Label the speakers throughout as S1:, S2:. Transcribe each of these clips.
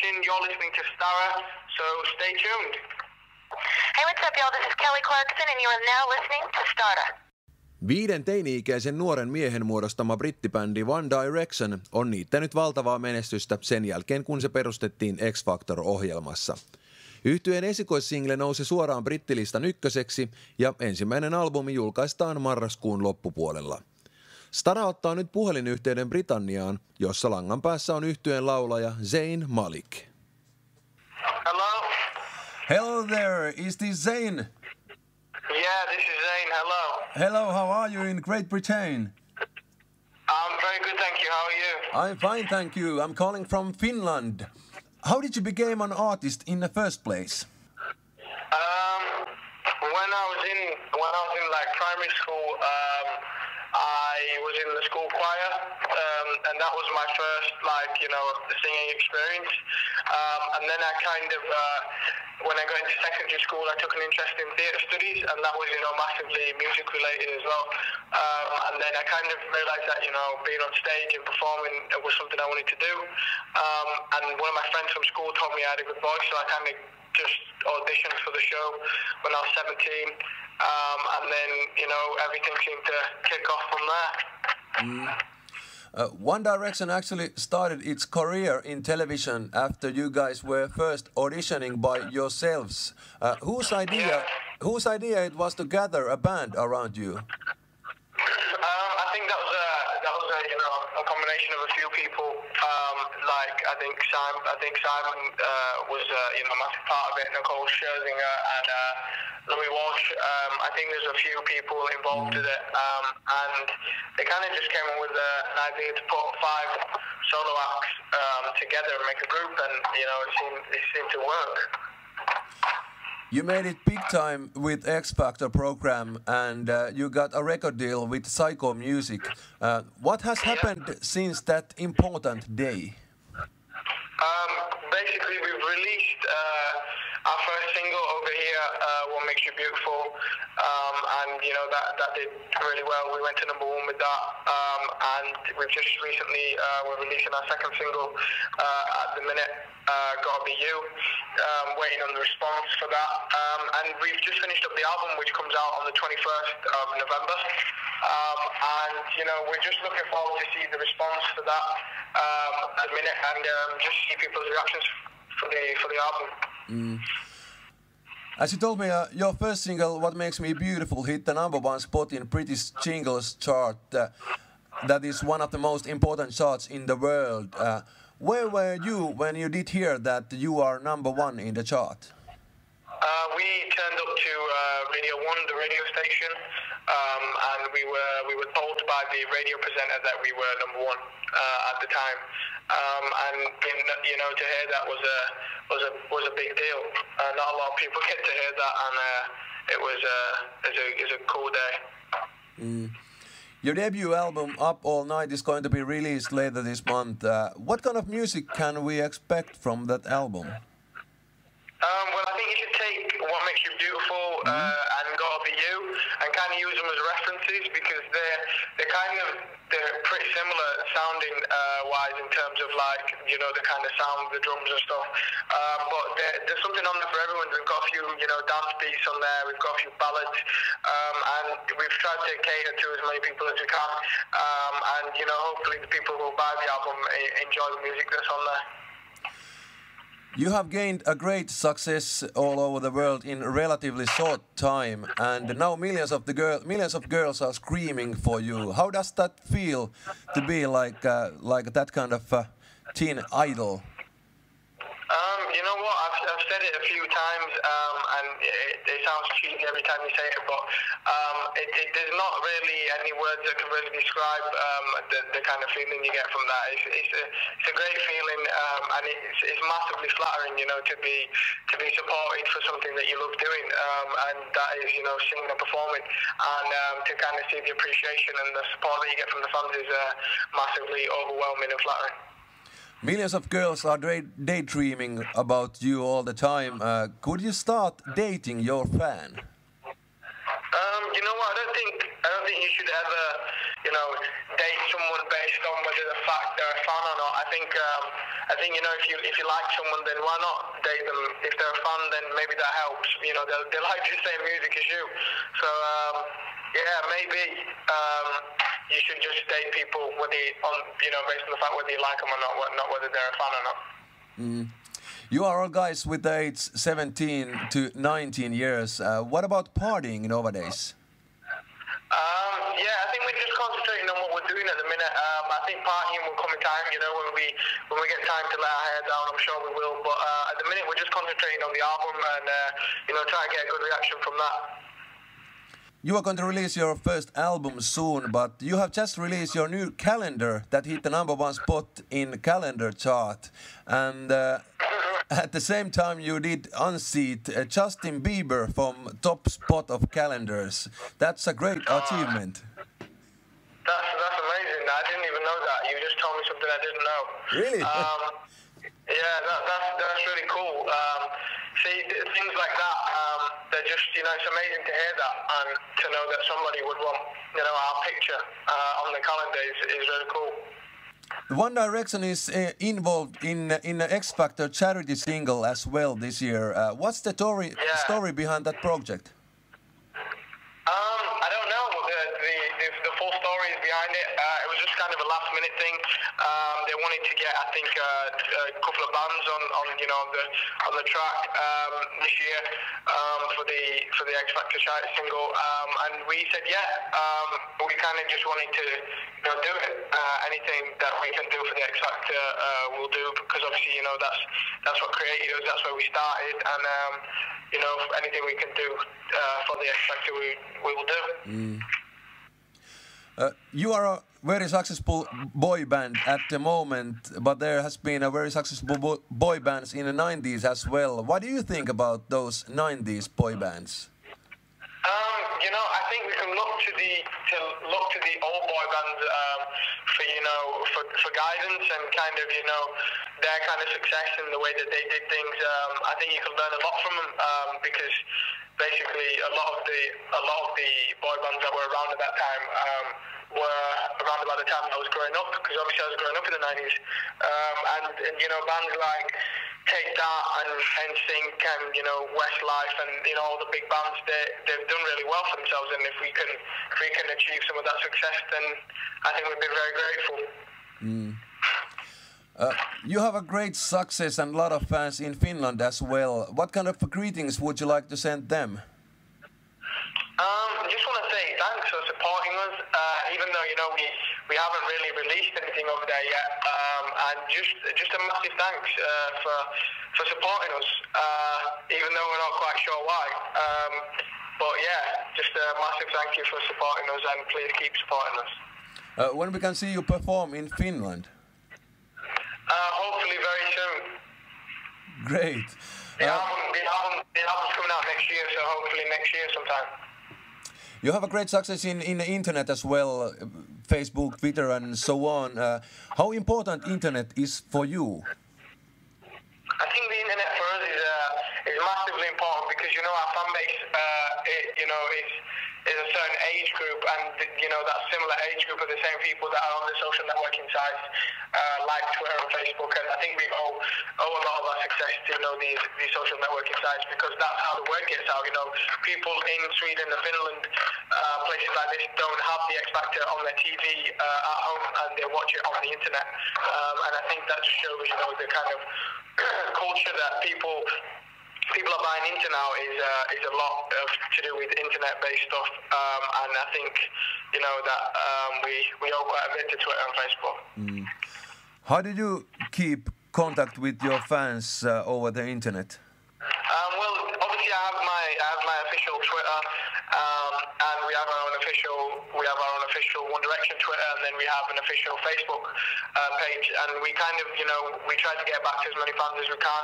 S1: Audition. You're listening to Stara, so stay tuned.
S2: Hey, what's up, y'all? This is Kelly Clarkson, and you are now listening to Stara.
S3: 5 teini-ikäisen nuoren miehen muodostama brittibändi One Direction on niittänyt valtavaa menestystä sen jälkeen, kun se perustettiin X Factor-ohjelmassa. Yhtyeen esikoissingle nousi suoraan brittilistan ykköseksi ja ensimmäinen albumi julkaistaan marraskuun loppupuolella. Stara ottaa nyt puhelinyhteyden Britanniaan, jossa langan päässä on yhtyeen laulaja Zayn Malik.
S1: Hello?
S3: Hello there, is this Zayn?
S1: Yeah, this is Zayn. Hello.
S3: Hello, how are you in Great Britain?
S1: I'm very good, thank you. How are you?
S3: I'm fine, thank you. I'm calling from Finland. How did you become an artist in the first place?
S1: When I was in like primary school, I was in the school choir, and that was my first singing experience. And then I when I got into secondary school, I took an interest in theatre studies, and that was massively music related as well. And then I kind of realised that being on stage and performing was something I wanted to do. And one of my friends from school told me I had a good voice, so I kind of just auditioned for the show when I was 17. And then, everything seemed to kick off from there.
S3: One Direction actually started its career in television after you guys were first auditioning by yourselves. Whose idea it was to gather a band around you?
S1: I think that was a combination of a few people. I think Simon was a massive part of it. Nicole Scherzinger and Louis Walsh. I think there's a few people involved with it, and they kind of just came up with an idea to put 5 solo acts together and make a group, and it seemed to work.
S3: You made it big time with X Factor program, and you got a record deal with Psycho Music. What has happened since that important day?
S1: Basically, we've released our first single over here, What Makes You Beautiful, and that did really well. We went to #1 with that, and we've just recently we're releasing our second single at the minute, Gotta Be You, waiting on the response for that, and we've just finished up the album, which comes out on the 21st of November, and we're just looking forward to see the response for that at the minute, and just see people's reactions for the album.
S3: As you told me, your first single, What Makes Me Beautiful, hit the #1 spot in British Singles Chart. That is one of the most important charts in the world. Where were you when you did hear that you are #1 in the chart?
S1: We turned up to Radio 1, the radio station, and we were told by the radio presenter that we were #1 at the time. And to hear that was a big deal. Not a lot of people get to hear that, and it was a cool day.
S3: Your debut album Up All Night is going to be released later this month. What kind of music can we expect from that album?
S1: Well, I think you should take What Makes You Beautiful and Gotta Be You and kind of use them as references, because they're pretty similar sounding wise in terms of the kind of sound, the drums and stuff. But there's something on there for everyone. We've got a few dance beats on there. We've got a few ballads, and we've tried to cater to as many people as we can. And hopefully the people who buy the album enjoy the music that's on there.
S3: You have gained a great success all over the world in a relatively short time, and now millions of girls are screaming for you. How does that feel to be like that kind of teen idol?
S1: You know what? I've said it a few times, and it sounds cheesy every time you say it, but there's not really any words that can really describe the kind of feeling you get from that. It's a great feeling, and it's massively flattering, to be supported for something that you love doing, and that is, singing and performing, and to kind of see the appreciation and the support that you get from the fans is massively overwhelming and flattering.
S3: Millions of girls are daydreaming about you all the time. Could you start dating your fan?
S1: You know what? I don't think you should ever, date someone based on whether the fact they're a fan or not. I think if you like someone, then why not date them? If they're a fan, then maybe that helps. They like the same music as you. So maybe you should just date people based on the fact whether you like them or not whether they're a fan or not.
S3: You are all guys with the age 17 to 19 years. What about partying nowadays?
S1: I think we're just concentrating on what we're doing at the minute. I think partying will come in time, when we get time to let our hair down, I'm sure we will. But at the minute, we're just concentrating on the album and, try to get a good reaction from that.
S3: You are going to release your first album soon, but you have just released your new calendar that hit the #1 spot in the calendar chart. And at the same time you did unseat Justin Bieber from top spot of calendars. That's a great achievement.
S1: That's amazing. I didn't even know that. You just told me something I didn't know.
S3: Really?
S1: That's really cool. See, things like that, they're just, it's amazing to hear that and to know that somebody would want, our picture on the calendar is really cool.
S3: One Direction is involved in the X Factor charity single as well this year. What's the story behind that project?
S1: I don't know the full story behind it. It was just kind of a last minute thing. They wanted to get, I think, a couple of bands on the track this year for the X Factor charity single, and we said we kind of just wanted to do it. Anything that we can do for the X Factor, we'll do, because obviously that's what created us. That's where we started, and anything we can do for the X Factor, we will do.
S3: You are a very successful boy band at the moment, but there has been a very successful boy bands in the 90s as well. What do you think about those 90s boy bands?
S1: I think we can look to the old boy bands for guidance and kind of their kind of success and the way that they did things. I think you can learn a lot from them because basically a lot of the boy bands that were around at that time were around about the time I was growing up, because obviously I was growing up in the 90s, and bands like Take That and NSYNC and Westlife and all the big bands, they've done really well for themselves, and if we can achieve some of that success, then I think we'd be very grateful.
S3: You have a great success and a lot of fans in Finland as well. What kind of greetings would you like to send them?
S1: I just want to say thanks for supporting us, even though we haven't really released anything over there yet, and just a massive thanks for supporting us, even though we're not quite sure why. But just a massive thank you for supporting us, and please keep supporting us.
S3: When we can see you perform in Finland?
S1: Hopefully very soon.
S3: Great.
S1: The album's coming out next year, so hopefully next year sometime.
S3: You have a great success in the internet as well, Facebook, Twitter, and so on. How important internet is for you?
S1: I think the internet for us is massively important, because our fan base is a certain age group, and that similar age group are the same people that are on the social networking sites like Twitter and Facebook, and I think we owe a lot of our success to these social networking sites, because that's how the word gets out. People in Sweden and Finland, places like this, don't have the X Factor on their TV at home, and they watch it on the internet, and I think that just shows the kind of culture that people are buying into now is a lot to do with internet-based stuff, and I think that we owe quite a bit to Twitter and Facebook.
S3: How do you keep contact with your fans over the internet?
S1: Well, obviously I have my official Twitter, and we have our own official One Direction Twitter, and then we have an official Facebook page, and we kind of we try to get back to as many fans as we can.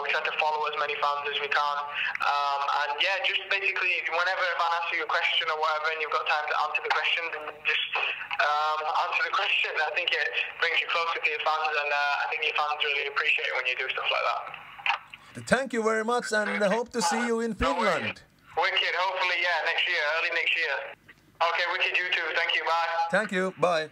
S1: We try to follow as many fans as we can, and just basically whenever a fan asks you a question or whatever, and you've got time to answer the question, then just answer the question. I think it brings you closer to your fans, and I think your fans really appreciate it when you do stuff like that.
S3: Thank you very much, and I hope to see you in Finland.
S1: Wicked, hopefully, next year, early next year. Okay, wicked, you too. Thank you. Bye.
S3: Thank you, bye.